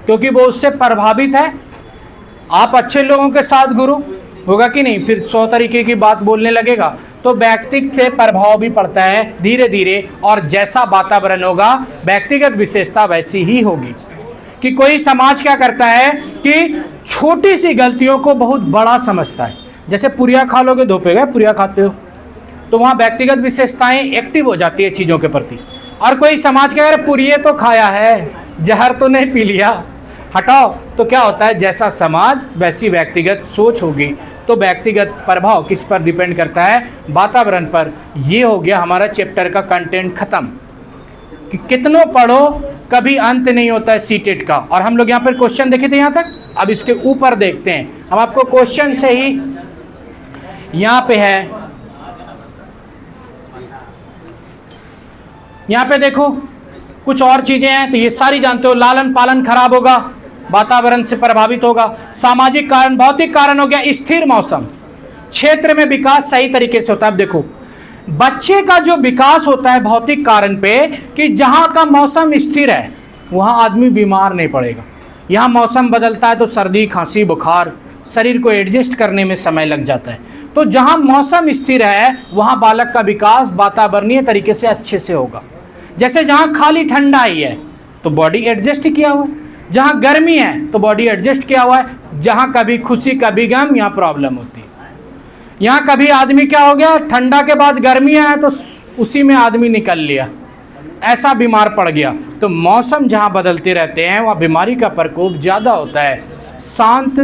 क्योंकि वो उससे प्रभावित है। आप अच्छे लोगों के साथ घुरो, होगा कि नहीं, फिर 100 तरीके की बात बोलने लगेगा। तो व्यक्तिगत से प्रभाव भी पड़ता है धीरे धीरे, और जैसा वातावरण होगा व्यक्तिगत विशेषता वैसी ही होगी। कि कोई समाज क्या करता है कि छोटी सी गलतियों को बहुत बड़ा समझता है। जैसे पुरिया खा लोगे, धोपे गए पुरिया खाते हो, तो वहाँ व्यक्तिगत विशेषताएं एक्टिव हो जाती है चीज़ों के प्रति। और कोई समाज के अगर पुरिये तो खाया है, जहर तो नहीं पी लिया, हटाओ, तो क्या होता है जैसा समाज वैसी व्यक्तिगत सोच होगी। तो व्यक्तिगत प्रभाव किस पर डिपेंड करता है? वातावरण पर। ये हो गया हमारा चैप्टर का कंटेंट खत्म। कि कितनों पढ़ो कभी अंत नहीं होता है सीटेट का। और हम लोग यहाँ पर क्वेश्चन देखे थे यहाँ तक, अब इसके ऊपर देखते हैं। हम आपको क्वेश्चन से ही यहाँ पे है, यहाँ पे देखो कुछ और चीजें हैं, तो ये सारी जानते हो। लालन पालन खराब होगा, वातावरण से प्रभावित होगा। सामाजिक कारण, भौतिक कारण हो गया स्थिर मौसम, क्षेत्र में विकास सही तरीके से होता है। अब देखो बच्चे का जो विकास होता है भौतिक कारण पे, कि जहाँ का मौसम स्थिर है वहाँ आदमी बीमार नहीं पड़ेगा। यहाँ मौसम बदलता है तो सर्दी खांसी बुखार, शरीर को एडजस्ट करने में समय लग जाता है। तो जहाँ मौसम स्थिर है वहाँ बालक का विकास वातावरणीय तरीके से अच्छे से होगा। जैसे जहाँ खाली ठंडा ही है तो बॉडी एडजस्ट किया हुआ है, जहाँ गर्मी है तो बॉडी एडजस्ट किया हुआ है, जहाँ कभी खुशी कभी गम यहाँ प्रॉब्लम होती है। यहाँ कभी आदमी क्या हो गया, ठंडा के बाद गर्मी है तो उसी में आदमी निकल लिया, ऐसा बीमार पड़ गया। तो मौसम जहाँ बदलते रहते हैं वहाँ बीमारी का प्रकोप ज़्यादा होता है शांत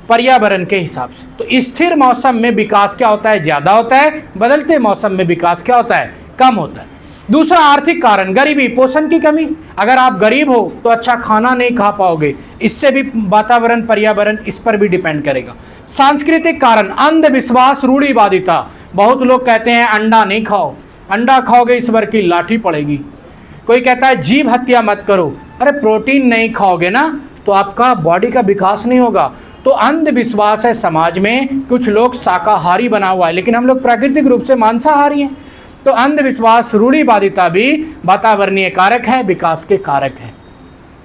पर्यावरण के हिसाब से। तो स्थिर मौसम में विकास क्या होता है? ज़्यादा होता है। बदलते मौसम में विकास क्या होता है? कम होता है। दूसरा आर्थिक कारण, गरीबी, पोषण की कमी। अगर आप गरीब हो तो अच्छा खाना नहीं खा पाओगे, इससे भी वातावरण पर्यावरण इस पर भी डिपेंड करेगा। सांस्कृतिक कारण, अंधविश्वास, रूढ़िवादिता। बहुत लोग कहते हैं अंडा नहीं खाओ, अंडा खाओगे ईश्वर की लाठी पड़ेगी। कोई कहता है जीव हत्या मत करो, अरे प्रोटीन नहीं खाओगे ना तो आपका बॉडी का विकास नहीं होगा। तो अंधविश्वास है समाज में, कुछ लोग शाकाहारी बना हुआ है लेकिन हम लोग प्राकृतिक रूप से मांसाहारी हैं। तो अंधविश्वास, रूढ़िवादिता भी वातावरणीय कारक है, विकास के कारक है,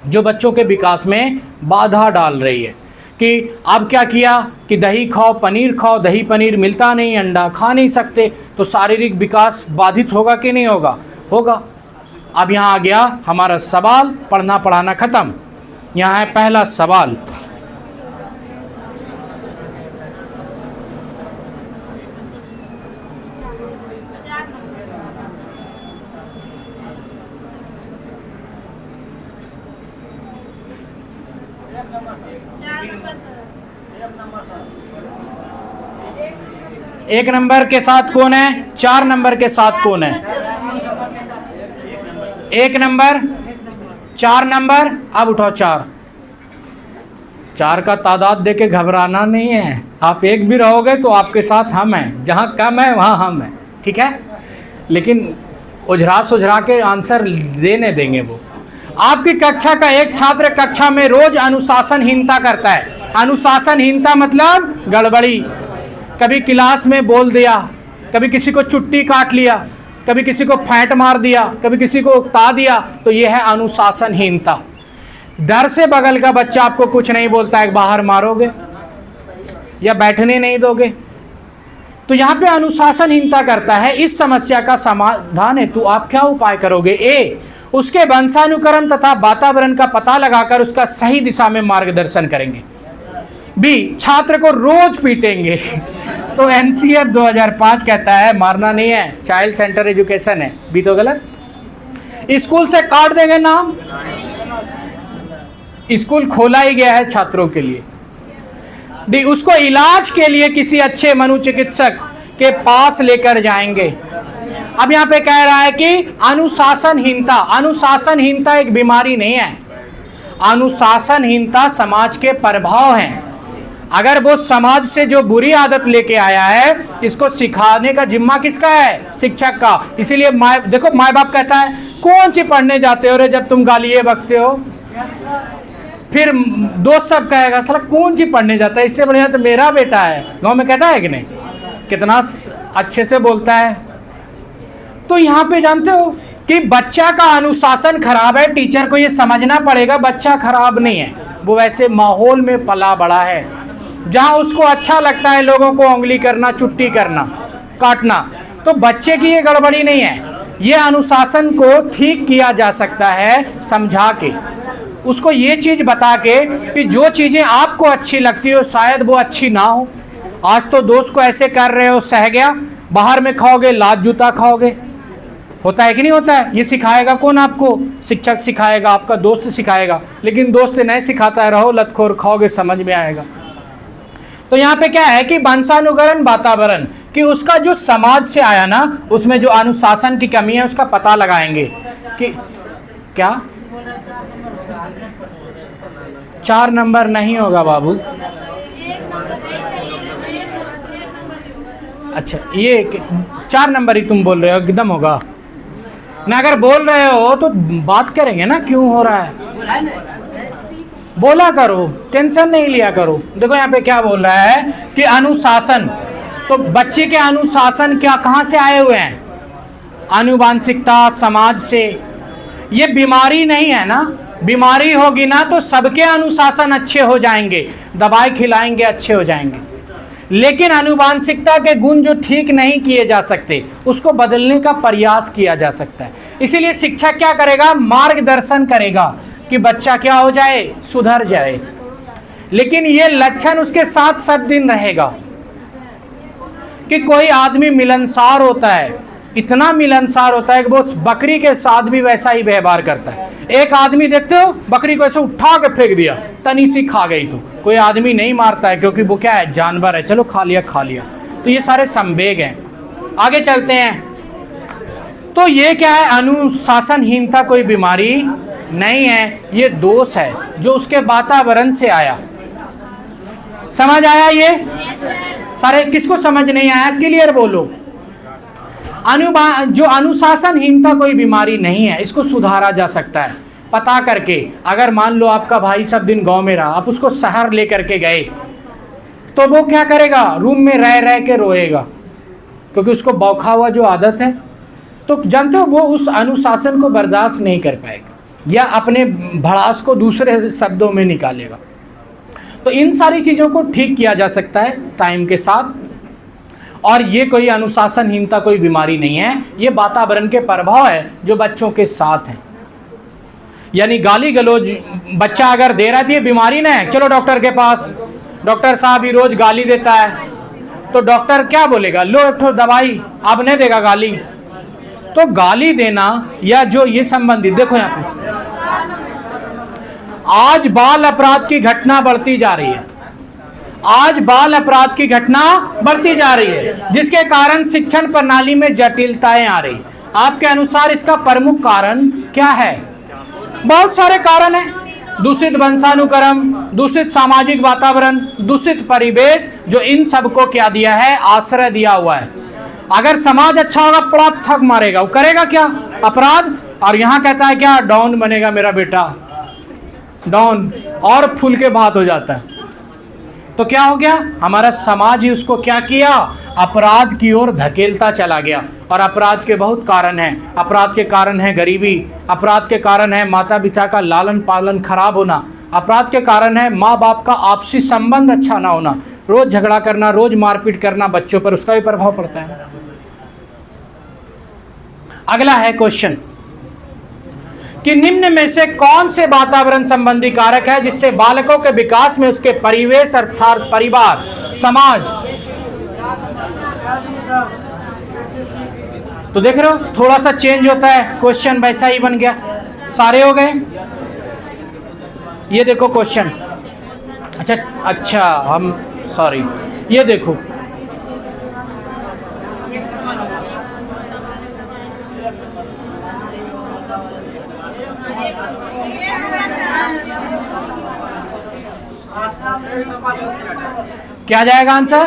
जो बच्चों के विकास में बाधा डाल रही है। कि अब क्या किया कि दही खाओ, पनीर खाओ, दही पनीर मिलता नहीं, अंडा खा नहीं सकते, तो शारीरिक विकास बाधित होगा कि नहीं होगा? होगा। अब यहाँ आ गया हमारा सवाल, पढ़ना पढ़ाना खत्म। यहाँ है पहला सवाल, एक नंबर के साथ कौन है? 4 नंबर के साथ कौन है? 1 नंबर, 4 नंबर। अब उठाओ 4। 4 का तादाद देके घबराना नहीं है, आप एक भी रहोगे तो आपके साथ हम हैं, जहाँ कम है वहाँ हम हैं, ठीक है? लेकिन उझरा सुझरा के आंसर देने देंगे वो। आपकी कक्षा का एक छात्र कक्षा में रोज अनुशासनहीनता करता है। अनुशासनहीनता मतलब गड़बड़ी, कभी क्लास में बोल दिया, कभी किसी को चुट्टी काट लिया, कभी किसी को फैंट मार दिया, कभी किसी को उकता दिया, तो यह है अनुशासनहीनता। डर से बगल का बच्चा आपको कुछ नहीं बोलता है, बाहर मारोगे या बैठने नहीं दोगे, तो यहाँ पे अनुशासनहीनता करता है। इस समस्या का समाधान हेतु आप क्या उपाय करोगे? ए, उसके वंशानुक्रम तथा वातावरण का पता लगाकर उसका सही दिशा में मार्गदर्शन करेंगे। बी, छात्र को रोज पीटेंगे। तो एनसीएफ 2005 कहता है मारना नहीं है, चाइल्ड सेंटर एजुकेशन है। बी तो गलत। स्कूल से काट देंगे नाम, स्कूल खोला ही गया है छात्रों के लिए। डी, उसको इलाज के लिए किसी अच्छे मनोचिकित्सक के पास लेकर जाएंगे। अब यहाँ पे कह रहा है कि अनुशासनहीनता, अनुशासनहीनता एक बीमारी नहीं है, अनुशासनहीनता समाज के प्रभाव हैं। अगर वो समाज से जो बुरी आदत लेके आया है, इसको सिखाने का जिम्मा किसका है? शिक्षक का। इसीलिए देखो माँ बाप कहता है कौन सी पढ़ने जाते हो रे जब तुम गालियाँ बकते हो। फिर दोस्त सब कहेगा साला कौन सी पढ़ने जाता है, इससे बढ़िया तो मेरा बेटा है। गांव में कहता है कि नहीं? कितना अच्छे से बोलता है। तो यहाँ पे जानते हो कि बच्चा का अनुशासन खराब है, टीचर को ये समझना पड़ेगा बच्चा खराब नहीं है, वो वैसे माहौल में पला बड़ा है जहाँ उसको अच्छा लगता है लोगों को उंगली करना, चुट्टी करना, काटना। तो बच्चे की ये गड़बड़ी नहीं है, ये अनुशासन को ठीक किया जा सकता है समझा के, उसको ये चीज़ बता के कि जो चीज़ें आपको अच्छी लगती हो शायद वो अच्छी ना हो। आज तो दोस्त को ऐसे कर रहे हो, सह गया, बाहर में खाओगे लात जूता खाओगे। होता है कि नहीं होता है? ये सिखाएगा कौन आपको? शिक्षक सिखाएगा, आपका दोस्त सिखाएगा। लेकिन दोस्त नहीं सिखाता है, रहो लतखोर, खाओगे समझ में आएगा। तो यहाँ पे क्या है कि वंशानुगरण, वातावरण कि उसका जो समाज से आया ना, उसमें जो अनुशासन की कमी है उसका पता लगाएंगे कि क्या 4 नंबर नहीं होगा बाबू। अच्छा, ये 4 नंबर ही तुम बोल रहे हो, एकदम होगा ना। अगर बोल रहे हो तो बात करेंगे ना, क्यों हो रहा है बोला करो, टेंशन नहीं लिया करो। देखो यहाँ पे क्या बोल रहा है कि अनुशासन, तो बच्चे के अनुशासन क्या कहाँ से आए हुए हैं? आनुवांशिकता, समाज से। ये बीमारी नहीं है ना, बीमारी होगी ना तो सबके अनुशासन अच्छे हो जाएंगे, दवाई खिलाएंगे अच्छे हो जाएंगे। लेकिन आनुवांशिकता के गुण जो ठीक नहीं किए जा सकते उसको बदलने का प्रयास किया जा सकता है। इसीलिए शिक्षक क्या करेगा? मार्गदर्शन करेगा कि बच्चा क्या हो जाए, सुधर जाए। लेकिन ये लक्षण उसके साथ सब दिन रहेगा। कि कोई आदमी मिलनसार होता है, इतना मिलनसार होता है कि वो बकरी के साथ भी वैसा ही व्यवहार करता है। एक आदमी देखते हो बकरी को ऐसे उठा के फेंक दिया, तनी सी खा गई, तो कोई आदमी नहीं मारता है क्योंकि वो क्या है, जानवर है, चलो खा लिया खा लिया। तो ये सारे संवेग हैं। आगे चलते हैं। तो ये क्या है, अनुशासनहीनता कोई बीमारी नहीं है, ये दोष है जो उसके वातावरण से आया। समझ आया ये सारे? किसको समझ नहीं आया क्लियर बोलो। जो अनुशासनहीनता कोई बीमारी नहीं है, इसको सुधारा जा सकता है पता करके। अगर मान लो आपका भाई सब दिन गांव में रहा, आप उसको शहर लेकर के गए, तो वो क्या करेगा, रूम में रह रह के रोएगा, क्योंकि उसको बौखा हुआ जो आदत है। तो जानते हो वो उस अनुशासन को बर्दाश्त नहीं कर पाएगा, या अपने भड़ास को दूसरे शब्दों में निकालेगा। तो इन सारी चीज़ों को ठीक किया जा सकता है टाइम के साथ। और ये कोई अनुशासनहीनता कोई बीमारी नहीं है, ये वातावरण के प्रभाव है जो बच्चों के साथ है। यानी गाली गलौज बच्चा अगर दे रहा है तो ये बीमारी ना है, चलो डॉक्टर के पास, डॉक्टर साहब ही रोज गाली देता है, तो डॉक्टर क्या बोलेगा, लो एक ठो दवाई, अब नहीं देगा गाली। तो गाली देना या जो ये संबंधित, देखो यहाँ पे आज बाल अपराध की घटना बढ़ती जा रही है, आज बाल अपराध की घटना बढ़ती जा रही है, जिसके कारण शिक्षण प्रणाली में जटिलताएं आ रही। आपके अनुसार इसका प्रमुख कारण क्या है? बहुत सारे कारण हैं, दूषित वंशानुक्रम, दूषित सामाजिक वातावरण, दूषित परिवेश, जो इन सबको क्या दिया है, आश्रय दिया हुआ है। अगर समाज अच्छा होगा, अपराध थक मारेगा, वो करेगा क्या, अपराध। और यहाँ कहता है क्या, डॉन बनेगा मेरा बेटा, डॉन, और फूल के बात हो जाता है। तो क्या हो गया, हमारा समाज ही उसको क्या किया, अपराध की ओर धकेलता चला गया। और अपराध के बहुत कारण हैं, अपराध के कारण है गरीबी, अपराध के कारण है माता पिता का लालन पालन खराब होना, अपराध के कारण है माँ बाप का आपसी संबंध अच्छा ना होना, रोज झगड़ा करना, रोज मारपीट करना बच्चों पर, उसका भी प्रभाव पड़ता है। अगला है क्वेश्चन कि निम्न में से कौन से वातावरण संबंधी कारक है जिससे बालकों के विकास में उसके परिवेश अर्थात परिवार, समाज। तो देख रहे हो थोड़ा सा चेंज होता है, क्वेश्चन वैसा ही बन गया, सारे हो गए। ये देखो क्वेश्चन, अच्छा हम सॉरी, ये देखो क्या जाएगा आंसर?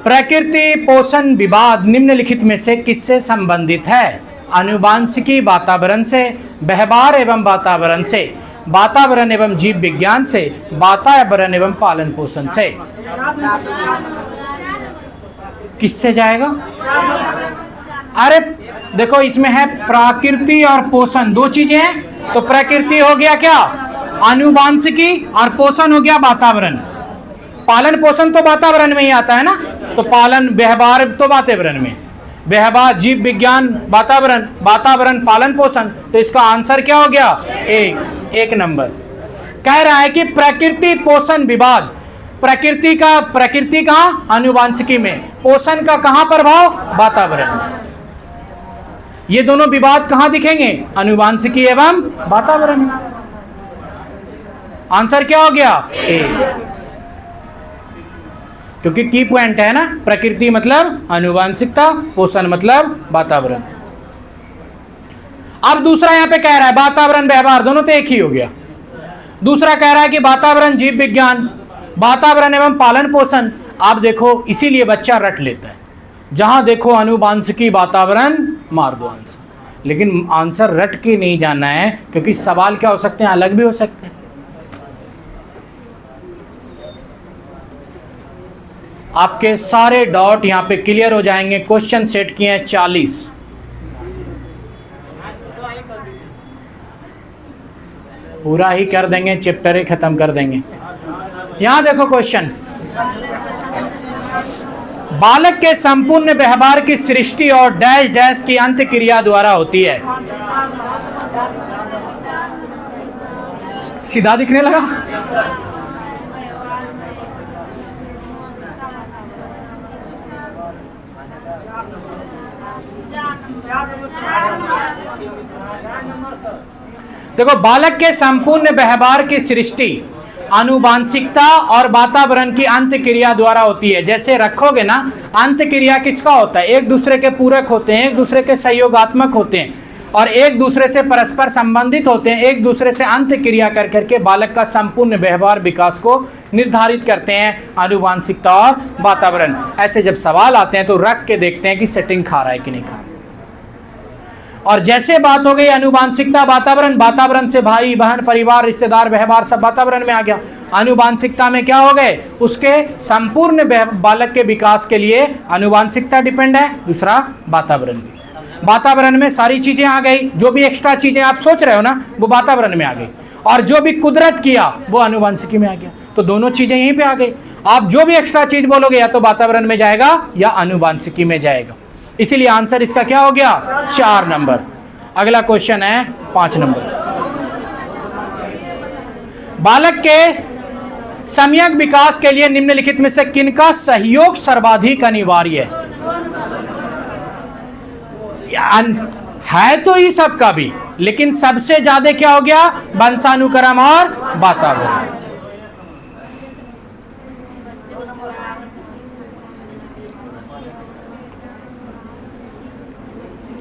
प्रकृति पोषण विवाद निम्नलिखित में से किससे संबंधित है? आनुवांशिकी वातावरण से, व्यवहार एवं वातावरण से, वातावरण एवं जीव विज्ञान से, वातावरण एवं पालन पोषण से। किससे जाएगा? अरे देखो इसमें है प्रकृति और पोषण, दो चीजें हैं। तो प्रकृति हो गया क्या, आनुवांशिकी, और पोषण हो गया वातावरण। पालन पोषण तो वातावरण में ही आता है ना, तो पालन व्यवहार तो वातावरण में, व्यवहार जीव विज्ञान वातावरण, वातावरण पालन पोषण। तो इसका आंसर क्या हो गया? एक नंबर। कह रहा है कि प्रकृति पोषण विवाद, प्रकृति का आनुवांशिकी में, पोषण का कहां प्रभाव? वातावरण। ये दोनों विवाद कहां दिखेंगे? आनुवांशिकी एवं वातावरण। आंसर क्या हो गया? ए। क्योंकि की पॉइंट है ना, प्रकृति मतलब आनुवांशिकता, पोषण मतलब वातावरण। अब दूसरा यहां पे कह रहा है वातावरण व्यवहार दोनों तो एक ही हो गया। दूसरा कह रहा है कि वातावरण जीव विज्ञान, वातावरण एवं पालन पोषण। आप देखो इसीलिए बच्चा रट लेता है, जहां देखो आनुवांशिकी वातावरण मार दो आंसर। लेकिन आंसर रट के नहीं जाना है, क्योंकि सवाल क्या हो सकते हैं, अलग भी हो सकते हैं। आपके सारे डॉट यहाँ पे क्लियर हो जाएंगे। क्वेश्चन सेट किए हैं 40। पूरा ही कर देंगे, चैप्टर ही खत्म कर देंगे। यहाँ देखो क्वेश्चन, बालक के संपूर्ण व्यवहार की सृष्टि और डैश डैश की अंत क्रिया द्वारा होती है। सीधा दिखने लगा। देखो बालक के संपूर्ण व्यवहार की सृष्टि आनुवांशिकता और वातावरण की अंत क्रिया द्वारा होती है। जैसे रखोगे ना, अंत क्रिया किसका होता है? एक दूसरे के पूरक होते हैं, एक दूसरे के सहयोगात्मक होते हैं और एक दूसरे से परस्पर संबंधित होते हैं, एक दूसरे से अंत क्रिया कर करके बालक का संपूर्ण व्यवहार विकास को निर्धारित करते हैं, आनुवांशिकता और वातावरण। ऐसे जब सवाल आते हैं तो रख के देखते हैं कि सेटिंग खा रहा है कि नहीं खा रहा। और जैसे बात हो गई आनुवांशिकता वातावरण, वातावरण से भाई बहन परिवार रिश्तेदार व्यवहार सब वातावरण में आ गया। आनुवांशिकता में क्या हो गए? उसके संपूर्ण बालक के विकास के लिए आनुवांशिकता डिपेंड है, दूसरा वातावरण भी। वातावरण में सारी चीजें आ गई, जो भी एक्स्ट्रा चीजें आप सोच रहे हो ना वो वातावरण में आ गई, और जो भी कुदरत किया वो आनुवांशिकी में आ गया। तो दोनों चीजें यहीं पे आ गई। आप जो भी एक्स्ट्रा चीज बोलोगे या तो वातावरण में जाएगा या आनुवांशिकी में जाएगा। इसीलिए आंसर इसका क्या हो गया? 4 नंबर। अगला क्वेश्चन है 5 नंबर। बालक के सम्यक विकास के लिए निम्नलिखित में से किनका सहयोग सर्वाधिक अनिवार्य है? तो ही सबका भी, लेकिन सबसे ज्यादा क्या हो गया? वंशानुक्रम और वातावरण।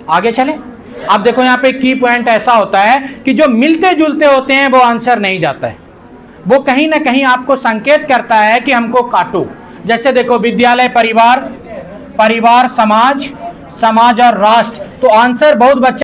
आगे चले। अब देखो यहां पे की पॉइंट ऐसा होता है कि जो मिलते जुलते होते हैं वो आंसर नहीं जाता है, वो कहीं ना कहीं आपको संकेत करता है कि हमको काटो। जैसे देखो विद्यालय परिवार, परिवार समाज, समाज और राष्ट्र, तो आंसर बहुत बच्चे